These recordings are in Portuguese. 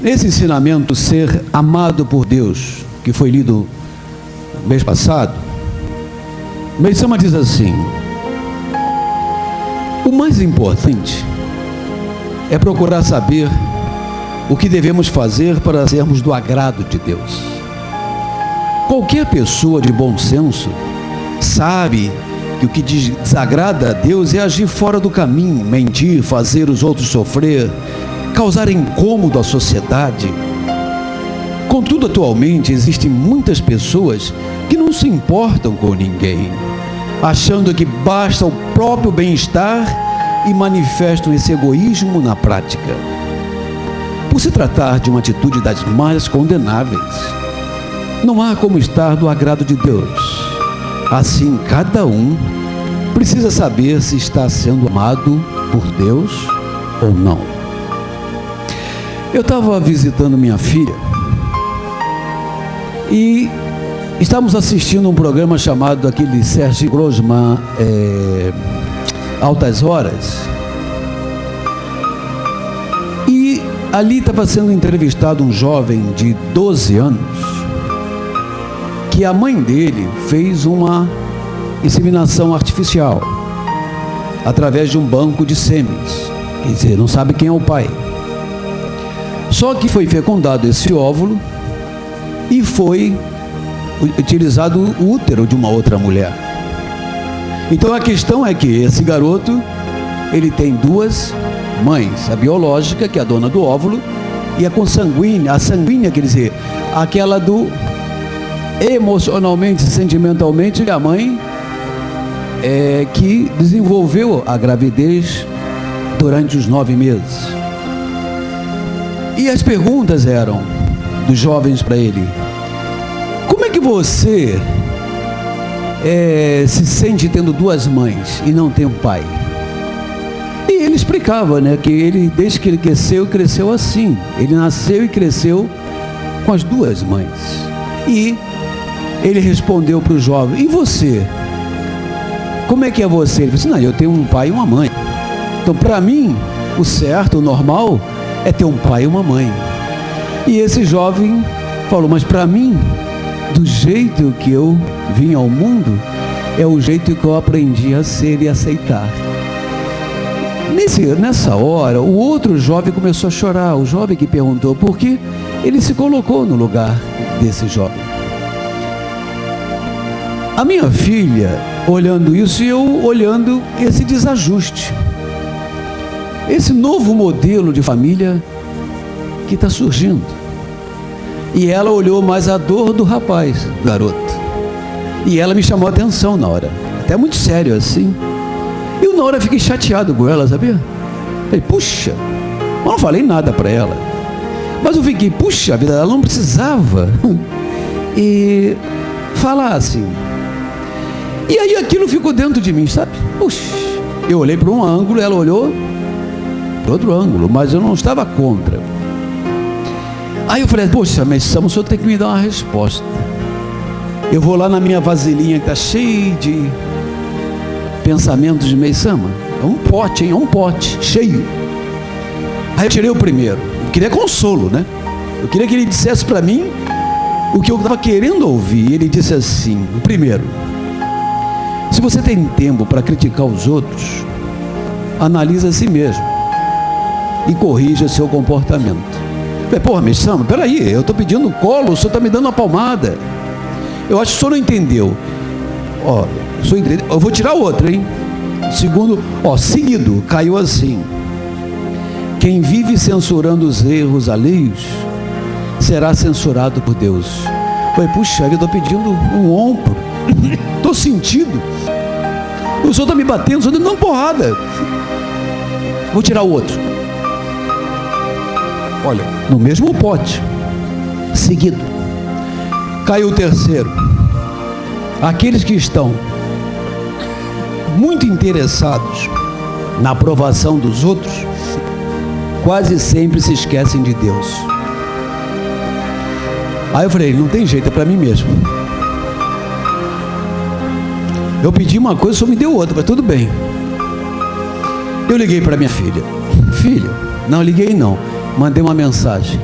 Nesse ensinamento, ser amado por Deus, que foi lido mês passado, Meisama diz assim: o mais importante é procurar saber o que devemos fazer para sermos do agrado de Deus. Qualquer pessoa de bom senso sabe que o que desagrada a Deus é agir fora do caminho, mentir, fazer os outros sofrer, causar incômodo à sociedade. Contudo, atualmente existem muitas pessoas que não se importam com ninguém, achando que basta o próprio bem-estar e manifestam esse egoísmo na prática. Por se tratar de uma atitude das mais condenáveis, não há como estar do agrado de Deus. Assim, cada um precisa saber se está sendo amado por Deus ou não. Eu estava visitando minha filha e estávamos assistindo um programa chamado aquele Sérgio Grossman, Altas Horas. E ali estava sendo entrevistado um jovem de 12 anos, que a mãe dele fez uma inseminação artificial através de um banco de sêmens. Quer dizer, não sabe quem é o pai. Só que foi fecundado esse óvulo e foi utilizado o útero de uma outra mulher. Então a questão é que esse garoto, ele tem duas mães, a biológica, que é a dona do óvulo, e a consanguínea, a sanguínea, quer dizer, aquela do emocionalmente, sentimentalmente, a mãe que desenvolveu a gravidez durante os 9 meses. E as perguntas eram dos jovens para ele: como é que você se sente tendo duas mães e não tem um pai? E ele explicava, né, que ele, desde que ele cresceu assim. Ele nasceu e cresceu com as duas mães. E ele respondeu para o jovem: e você? Como é que é você? Ele disse: não, eu tenho um pai e uma mãe. Então, para mim, o certo, o normal, é ter um pai e uma mãe. E esse jovem falou: mas para mim, do jeito que eu vim ao mundo, é o jeito que eu aprendi a ser e aceitar. Nessa hora, o outro jovem começou a chorar. O jovem que perguntou por quê, ele se colocou no lugar desse jovem. A minha filha olhando isso e eu olhando esse desajuste, esse novo modelo de família que está surgindo. E ela olhou mais a dor do rapaz, do garoto. E ela me chamou a atenção na hora, até muito sério assim. Eu na hora fiquei chateado com ela, sabia? Falei: puxa, eu não falei nada para ela, mas eu fiquei: puxa vida, ela não precisava e falar assim. E aí aquilo ficou dentro de mim, sabe? Puxa, eu olhei para um ângulo, ela olhou para outro ângulo, mas eu não estava contra. Aí eu falei: poxa, mas o senhor tem que me dar uma resposta. Eu vou lá na minha vasilhinha que está cheia de pensamentos de Meisama. É um pote, hein? É um pote cheio. Aí eu tirei o primeiro. Eu queria consolo, né? Eu queria que ele dissesse para mim o que eu estava querendo ouvir. Ele disse assim: o primeiro: se você tem tempo para criticar os outros, analisa a si mesmo e corrija seu comportamento. Falei: porra, Meisama, peraí, eu estou pedindo um colo, o senhor está me dando uma palmada. Eu acho que o senhor não entendeu. Ó, o senhor entendeu? Eu vou tirar outro, hein? Segundo, seguido, caiu assim: quem vive censurando os erros alheios será censurado por Deus. Falei: puxa, eu estou pedindo um ombro. Estou sentindo. O senhor está me batendo, o senhor está me dando porrada. Vou tirar o outro. Olha, no mesmo pote. Seguido. Caiu o terceiro. Aqueles que estão muito interessados na aprovação dos outros, quase sempre se esquecem de Deus. Aí eu falei: não tem jeito, é para mim mesmo. Eu pedi uma coisa, o senhor me deu outra, mas tudo bem. Eu liguei para minha filha. Filha, não liguei não, mandei uma mensagem.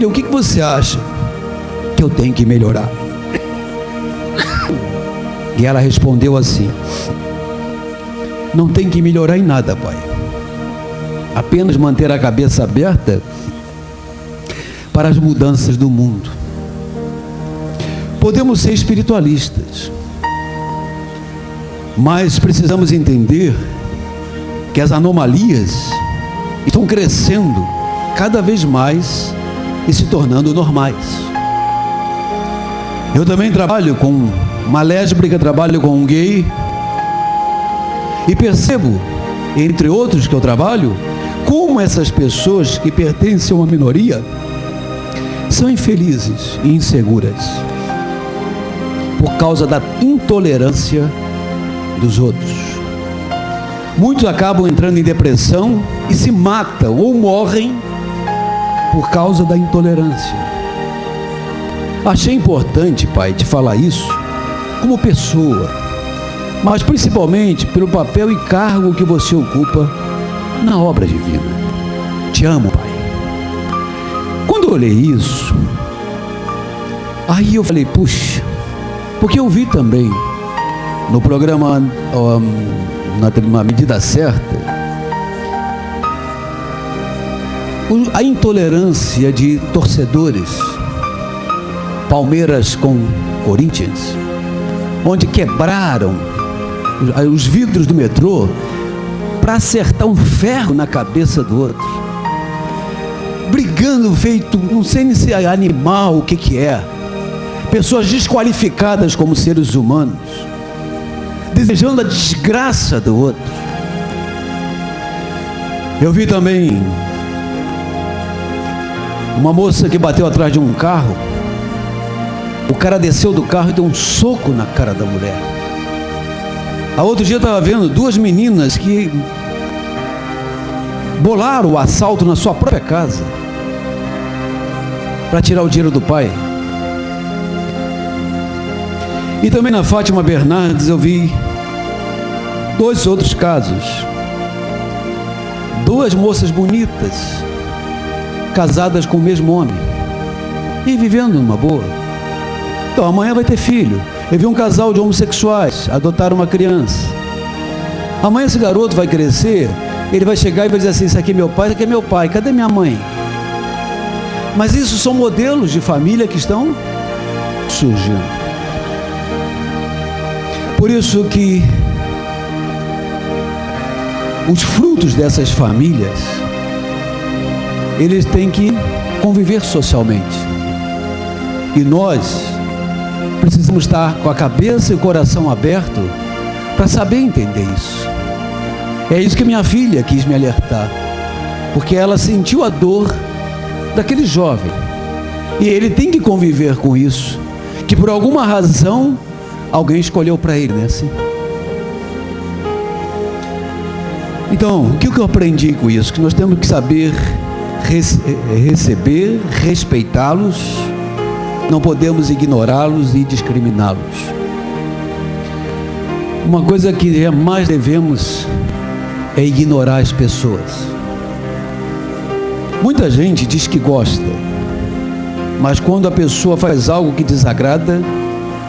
filha, o que você acha que eu tenho que melhorar? E ela respondeu assim: não tem que melhorar em nada, pai. Apenas manter a cabeça aberta para as mudanças do mundo. Podemos ser espiritualistas, mas precisamos entender que as anomalias estão crescendo cada vez mais e se tornando normais. Eu também trabalho com uma lésbica, trabalho com um gay, e percebo, entre outros que eu trabalho, como essas pessoas que pertencem a uma minoria são infelizes e inseguras por causa da intolerância dos outros. Muitos acabam entrando em depressão e se matam ou morrem por causa da intolerância. Achei importante, pai, te falar isso como pessoa, mas principalmente pelo papel e cargo que você ocupa na obra divina. Te amo, pai. Quando eu olhei isso, aí eu falei, puxa, porque eu vi também no programa na Medida Certa a intolerância de torcedores, Palmeiras com Corinthians, onde quebraram os vidros do metrô para acertar um ferro na cabeça do outro, brigando feito, não sei nem se é animal, o que é, pessoas desqualificadas como seres humanos, desejando a desgraça do outro. Eu vi também uma moça que bateu atrás de um carro, o cara desceu do carro e deu um soco na cara da mulher. A outro dia eu estava vendo duas meninas que bolaram o assalto na sua própria casa para tirar o dinheiro do pai. E também na Fátima Bernardes eu vi dois outros casos. Duas moças bonitas, casadas com o mesmo homem e vivendo numa boa. Então amanhã vai ter filho. Eu vi um casal de homossexuais adotar uma criança. Amanhã esse garoto vai crescer, ele vai chegar e vai dizer assim: isso aqui é meu pai, isso aqui é meu pai, cadê minha mãe? Mas isso são modelos de família que estão surgindo. Por isso que os frutos dessas famílias, eles têm que conviver socialmente. E nós precisamos estar com a cabeça e o coração aberto para saber entender isso. É isso que minha filha quis me alertar, porque ela sentiu a dor daquele jovem e ele tem que conviver com isso, que por alguma razão alguém escolheu para ele, né? Assim. Então, o que eu aprendi com isso? Que nós temos que saber receber, respeitá-los, não podemos ignorá-los e discriminá-los. Uma coisa que jamais devemos é ignorar as pessoas. Muita gente diz que gosta, mas quando a pessoa faz algo que desagrada,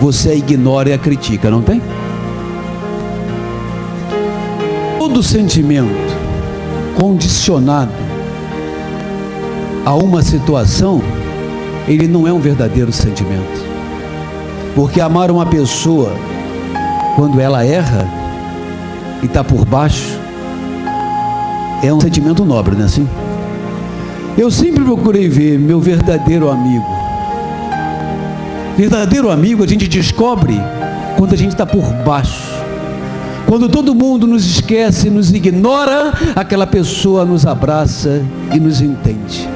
você a ignora e a critica, não tem? Todo sentimento condicionado a uma situação, ele não é um verdadeiro sentimento. Porque amar uma pessoa quando ela erra e está por baixo é um sentimento nobre, não é assim? Eu sempre procurei ver meu verdadeiro amigo. Verdadeiro amigo a gente descobre quando a gente está por baixo. Quando todo mundo nos esquece, nos ignora, aquela pessoa nos abraça e nos entende.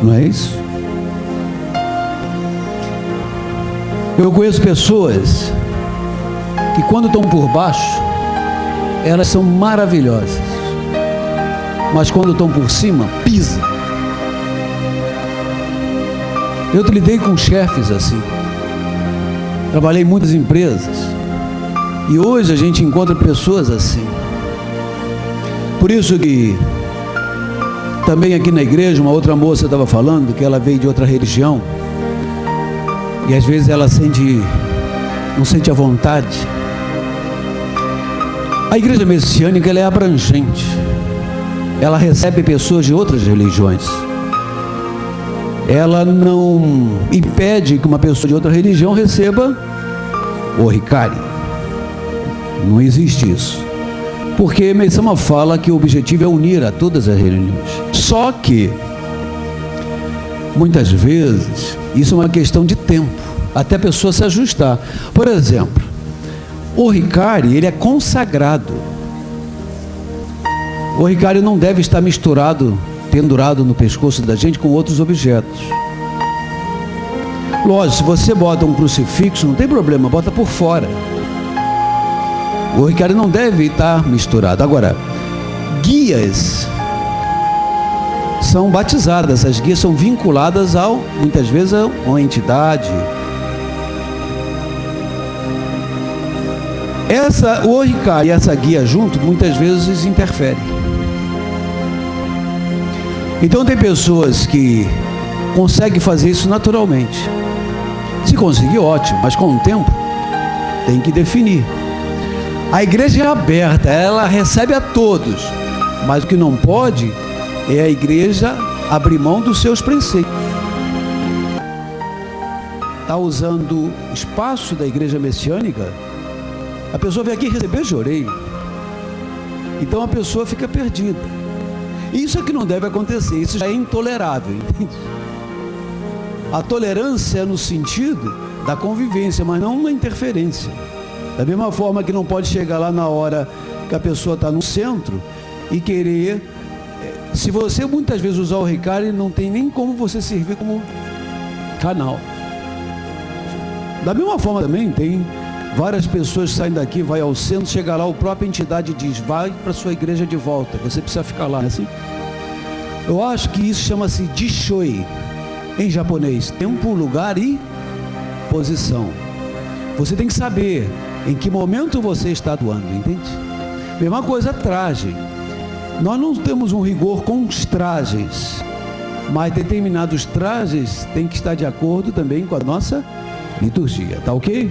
Não é isso? Eu conheço pessoas que quando estão por baixo, elas são maravilhosas. Mas quando estão por cima, pisa. Eu lidei com chefes assim. Trabalhei em muitas empresas. E hoje a gente encontra pessoas assim. Por isso que Também aqui na igreja, uma outra moça estava falando que ela veio de outra religião e às vezes ela não sente a vontade. A igreja messiânica, ela é abrangente. Ela recebe pessoas de outras religiões. Ela não impede que uma pessoa de outra religião receba o Ricari. Não existe isso. Porque Meisama fala que o objetivo é unir a todas as religiões. Só que, muitas vezes, isso é uma questão de tempo, até a pessoa se ajustar. Por exemplo, o Ricari, ele é consagrado. O Ricari não deve estar misturado, pendurado no pescoço da gente com outros objetos. Lógico, se você bota um crucifixo, não tem problema, bota por fora. O Ricari não deve estar misturado. Agora, guias são batizadas, as guias são vinculadas muitas vezes a uma entidade. O Ricari e essa guia junto, muitas vezes interferem. Então tem pessoas que conseguem fazer isso naturalmente. Se conseguir, ótimo, mas com o tempo tem que definir. A igreja é aberta, ela recebe a todos, mas o que não pode é a igreja abrir mão dos seus preceitos. Está usando espaço da igreja messiânica, a pessoa vem aqui receber jorei, então a pessoa fica perdida. Isso é que não deve acontecer, isso já é intolerável, entende? A tolerância é no sentido da convivência, mas não na interferência. Da mesma forma que não pode chegar lá na hora que a pessoa está no centro e querer... Se você muitas vezes usar o Ricari, não tem nem como você servir como canal. Da mesma forma também tem várias pessoas que saem daqui, vai ao centro, chega lá, a própria entidade diz, vai para sua igreja de volta, você precisa ficar lá, não é assim? Eu acho que isso chama-se Dishoi, em japonês, tempo, lugar e posição. Você tem que saber em que momento você está atuando, entende? Mesma coisa, traje. Nós não temos um rigor com os trajes, mas determinados trajes têm que estar de acordo também com a nossa liturgia, tá ok?